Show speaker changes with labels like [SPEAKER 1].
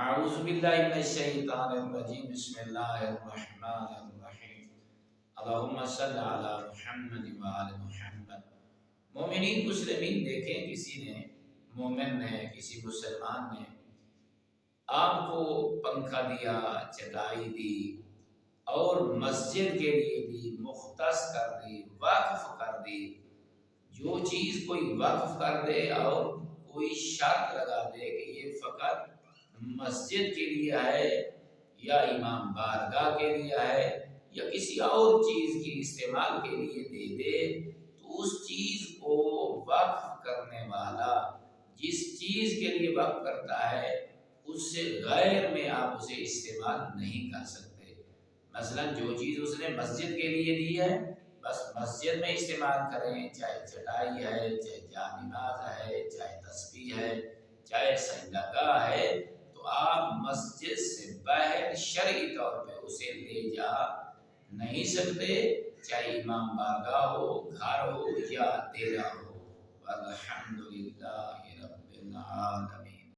[SPEAKER 1] اعوذ باللہ من الشیطان الرجیم بسم اللہ الرحمن الرحیم اللہم صل علی محمد وآل محمد۔ مومنین مسلمین دیکھیں، کسی نے مومن نے کسی مسلمان نے آپ کو پنکھا دیا، چٹائی دی اور مسجد کے لیے دی، مختص کر دی، وقف کر دی۔ جو چیز کوئی وقف کر دے اور کوئی شرط لگا دے کہ یہ فقط مسجد کے لیے ہے یا امام بارگاہ کے لیے ہے یا کسی اور چیز کی استعمال کے لیے دے دے، تو اس چیز کو وقف کرنے والا جس چیز کے لیے وقف کرتا ہے اس سے غیر میں آپ اسے استعمال نہیں کر سکتے۔ مثلا جو چیز اس نے مسجد کے لیے دی ہے بس مسجد میں استعمال کریں، چاہے چٹائی ہے، چاہے جانماز ہے، چاہے تسبیح ہے، چاہے سجدہ گاہ ہے، تو آپ مسجد سے باہر شرعی طور پہ اسے لے جا نہیں سکتے، چاہے امام بارگاہ ہو، گھر ہو یا ڈیرا ہو۔ والحمدللہ رب العالمین۔